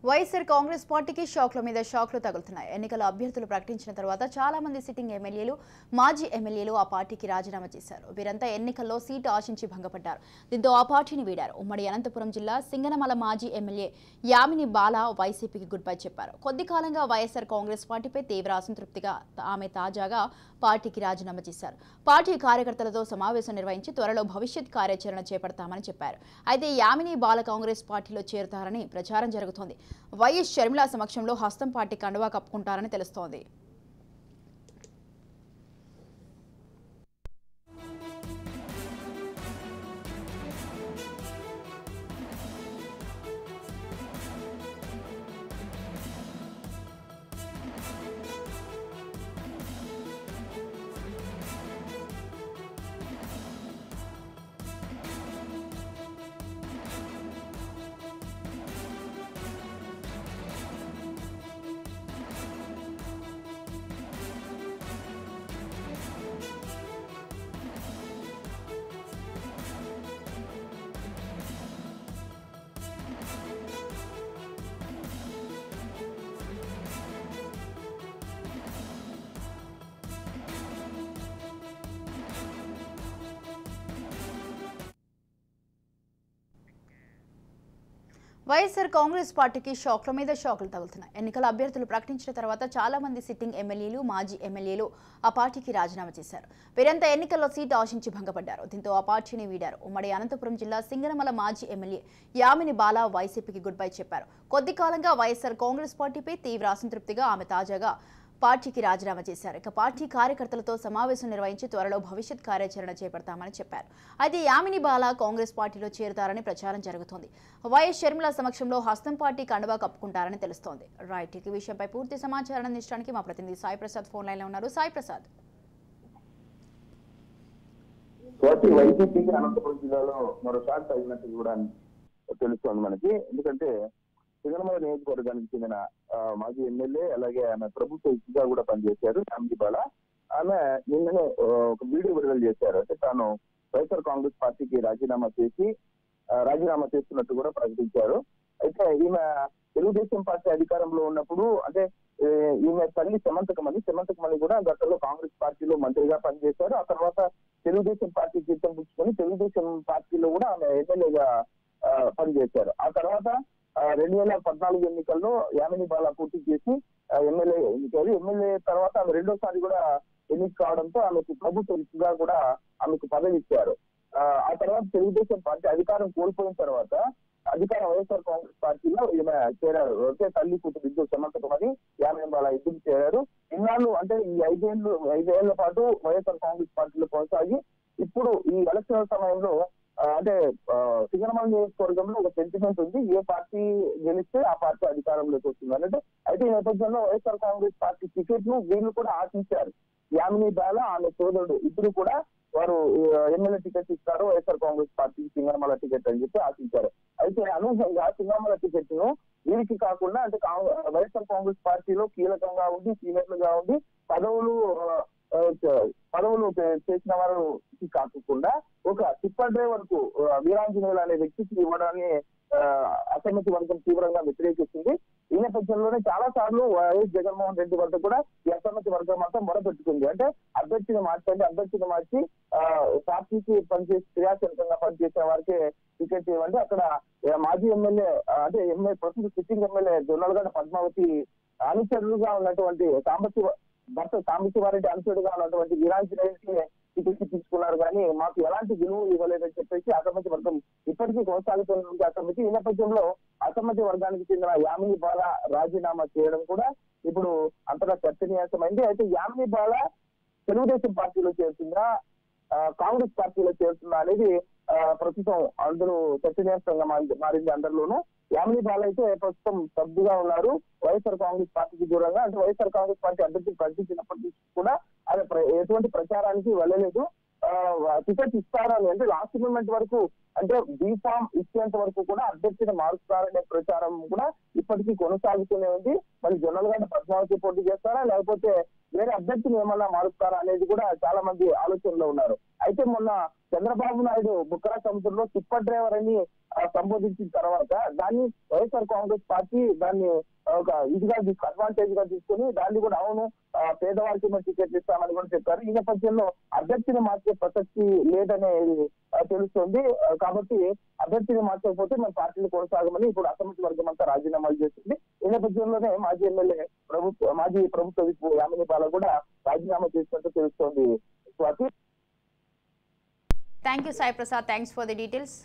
వైఎస్ఆర్ కాంగ్రెస్ పార్టీకి షాక్ల మీద షాక్లు తగులుతున్నాయి. ఎన్నికల అభ్యర్థులు ప్రకటించిన తర్వాత చాలా మంది సిట్టింగ్ ఎమ్మెల్యేలు, మాజీ ఎమ్మెల్యేలు ఆ పార్టీకి రాజీనామా చేశారు. వీరంతా ఎన్నికల్లో సీటు ఆశించి భంగపడ్డారు. దీంతో ఆ పార్టీని వీడారు. ఉమ్మడి అనంతపురం జిల్లా సింగనమల మాజీ ఎమ్మెల్యే యామిని బాల వైసీపీకి గుడ్ బై చెప్పారు. కొద్ది కాలంగా వైఎస్ఆర్ కాంగ్రెస్ పార్టీపై తీవ్ర అసంతృప్తిగా ఆమె తాజాగా పార్టీకి రాజీనామా చేశారు. పార్టీ కార్యకర్తలతో సమావేశం నిర్వహించి త్వరలో భవిష్యత్ కార్యాచరణ చేపడతామని చెప్పారు. అయితే యామిని బాల కాంగ్రెస్ పార్టీలో చేరుతారని ప్రచారం జరుగుతోంది. వైఎస్ షర్మిల సమక్షంలో హస్తం పార్టీ కండువా కప్పుకుంటారని తెలుస్తోంది. వైఎస్ఆర్ కాంగ్రెస్ పార్టీకి షాక్ల మీద షాక్లు తగులుతున్నాయి. ఎన్నికల అభ్యర్థులు ప్రకటించిన తర్వాత చాలా మంది సిట్టింగ్ ఎమ్మెల్యేలు, మాజీ ఎమ్మెల్యేలు ఆ పార్టీకి రాజీనామా చేశారు. వీరంతా ఎన్నికల్లో సీటు ఆశించి భంగపడ్డారు. దీంతో ఆ పార్టీని వీడారు. ఉమ్మడి అనంతపురం జిల్లా సింగనమల మాజీ ఎమ్మెల్యే యామిని బాల వైసీపీకి గుడ్ బై చెప్పారు. కొద్ది కాలంగా వైఎస్ఆర్ కాంగ్రెస్ పార్టీపై తీవ్ర అసంతృప్తిగా ఆమె తాజాగా పార్టీకి రాజీనామా చేశారు. ఇక పార్టీ కార్యకర్తలతో సమావేశం నిర్వహించి త్వరలో భవిష్యత్ కార్యాచరణ చేపడతామని చెప్పారు. అయితే యామిని బాల కాంగ్రెస్ పార్టీలో చేరుతారని ప్రచారం జరుగుతోంది. వైఎస్ షర్మిల సమక్షంలో హస్తం పార్టీ కండువా కప్పుకుంటారని తెలుస్తోంది. రైట్, ఈ విషయంపై పూర్తి సమాచారం అందించడానికి మా ప్రతినిధి సాయి ప్రసాద్ ఫోన్ లైన్ లో ఉన్నారు. సాయి ప్రసాద్, వైసీపీకి అనంతపురం జిల్లాలో మరో షాట్ తగినట్టు కూడా తెలుస్తోంది మనకి. ఎందుకంటే సింగనమల నియోజకవర్గానికి చెందిన మాజీ ఎమ్మెల్యే, అలాగే ఆమె ప్రభుత్వ ఇచ్చిగా కూడా పనిచేశారు యామిని బాల. ఆమె నిన్ననే ఒక వీడియో విడుదల చేశారు. అంటే తాను వైఎస్ఆర్ కాంగ్రెస్ పార్టీకి రాజీనామా చేస్తున్నట్టు కూడా ప్రకటించారు. అయితే ఈమె తెలుగుదేశం పార్టీ అధికారంలో ఉన్నప్పుడు, అంటే ఈమె తల్లి సమంతకమణి కూడా గతంలో కాంగ్రెస్ పార్టీలో మంత్రిగా పనిచేశారు. ఆ తర్వాత తెలుగుదేశం పార్టీ జీతం పుచ్చుకొని తెలుగుదేశం పార్టీలో కూడా ఆమె ఎమ్మెల్యేగా పనిచేశారు. ఆ తర్వాత 2014 ఎన్నికల్లో యామిని బాల పోటీ చేసి ఎమ్మెల్యే ఎన్నికారు. ఎమ్మెల్యే తర్వాత ఆమె రెండోసారి కూడా ఎన్నిక కావడంతో ఆమెకు ప్రభుత్వ విధిగా కూడా ఆమెకు పదవి ఇచ్చారు. ఆ తర్వాత తెలుగుదేశం పార్టీ అధికారం కోల్పోయిన తర్వాత వైఎస్ఆర్ కాంగ్రెస్ పార్టీలో ఈమె చేరారు. అంటే తల్లి కూతురు ఇద్దరు సమంతకమని యామిని బాల ఇద్దరు చేరారు. ఇన్నాళ్ళు అంటే ఈ 5 ఏళ్ల పాటు వైఎస్ఆర్ కాంగ్రెస్ పార్టీలో కొనసాగి ఇప్పుడు ఈ ఎలక్షన్ సమయంలో అంటే సింగనమల నియోజకవర్గంలో ఒక సెంటిమెంట్ ఉంది, ఏ పార్టీ గెలిస్తే ఆ పార్టీ అధికారంలోకి వస్తుంది అన్నట్టు. అయితే ఈ నేపథ్యంలో వైఎస్ఆర్ కాంగ్రెస్ పార్టీ టికెట్ ను వీళ్ళు కూడా ఆశించారు. యామిని బాల, ఆమె సోదరుడు ఇద్దరు కూడా వారు ఎమ్మెల్యే టికెట్ ఇస్తారు వైఎస్ఆర్ కాంగ్రెస్ పార్టీకి సింగనమల టికెట్ అని చెప్పి ఆశించారు. అయితే అనూహ్యంగా సింగనమల టికెట్ ను వీరికి కాకుండా, అంటే వైఎస్ఆర్ కాంగ్రెస్ పార్టీలో కీలకంగా ఉండి సీనియర్లుగా ఉండి పదవులు చేసిన వారికి కాకుండా ఒక టిప్పర్ డ్రైవర్ కు వీరాంజనేయులు అనే వ్యక్తికి ఇవ్వడాన్ని అసమ్మతి వర్గం తీవ్రంగా వ్యతిరేకిస్తుంది. ఈ నేపథ్యంలోనే చాలా సార్లు వైఎస్ జగన్మోహన్ రెడ్డి వద్ద కూడా ఈ అసమ్మతి వర్గం అంతా మొరపెట్టుకుంది. అంటే అభ్యర్థిని మార్చి పార్టీకి క్రియాశీలకంగా పనిచేసే వారికి టికెట్ ఇవ్వండి. అక్కడ మాజీ ఎమ్మెల్యే, అంటే ప్రస్తుత సిట్టింగ్ ఎమ్మెల్యే జొన్నలగడ్డ పద్మావతి అనుచరులుగా ఉన్నటువంటి సాంబశివారెడ్డి అనుచరుడుగా ఉన్నటువంటి వీరాంజనేయులకి టికెట్ తీసుకున్నారు, కానీ మాకు ఎలాంటి విలువ ఇవ్వలేదని చెప్పేసి అసమ్మతి వర్గం ఇప్పటికీ కొనసాగుతున్న అసమ్మతి. ఈ నేపథ్యంలో అసమ్మతి వర్గానికి చెందిన యామిని బాల రాజీనామా చేయడం కూడా ఇప్పుడు అంతగా చర్చనీయాంశమైంది. అయితే యామిని బాల తెలుగుదేశం పార్టీలో చేరుతుందా, కాంగ్రెస్ పార్టీలో చేరుతుందా అనేది ప్రస్తుతం అందరూ చర్చనీయాంశంగా మారింది అందరిలోనూ. యామిని బాల అయితే ప్రస్తుతం సభ్యుగా ఉన్నారు వైఎస్ఆర్ కాంగ్రెస్ పార్టీకి దూరంగా. అంటే వైఎస్ఆర్ కాంగ్రెస్ పార్టీ అభ్యర్థిని ప్రకటించినప్పటికీ కూడా ఆమె ఎటువంటి ప్రచారానికి వెళ్ళలేదు. టికెట్ ఇస్తారని, అంటే లాస్ట్ మూమెంట్ వరకు, అంటే బీఫామ్ ఇచ్చేంత వరకు కూడా అభ్యర్థిని మారుస్తారనే ప్రచారం కూడా ఇప్పటికీ కొనసాగుతూనే ఉంది. మరి జొన్నలగడ్డ పద్మావతి పోటీ చేస్తారా, లేకపోతే వేరే అభ్యర్థిని ఏమన్నా మారుస్తారా అనేది కూడా చాలా మంది ఆలోచనలో ఉన్నారు. అయితే మొన్న చంద్రబాబు నాయుడు బుక్కరా సముద్రంలో టిప్పర్ డ్రైవర్ అని సంబోధించిన తర్వాత దాన్ని వైఎస్ఆర్ కాంగ్రెస్ పార్టీ దాన్ని ఒక ఇదిగా అడ్వాంటేజ్ గా తీసుకుని దాన్ని కూడా అవును పేదవారికి మేము టికెట్లు ఇస్తామని కూడా చెప్పారు. ఈ నేపథ్యంలో అభ్యర్థిని మార్చే ప్రసక్తి లేదనేది తెలుస్తోంది. కాబట్టి అభ్యర్థిని మార్చకపోతే మన పార్టీలు కొనసాగమని ఇప్పుడు అసమ్మతి వర్గం అంతా రాజీనామాలు చేస్తుంది. ఈ నేపథ్యంలోనే మాజీ ఎమ్మెల్యే మాజీ ప్రభుత్వ విప్ యామిని పాల కూడా రాజీనామా చేసినట్టు తెలుస్తోంది. Swathi. Thank you Sai Prasad, thanks for the details.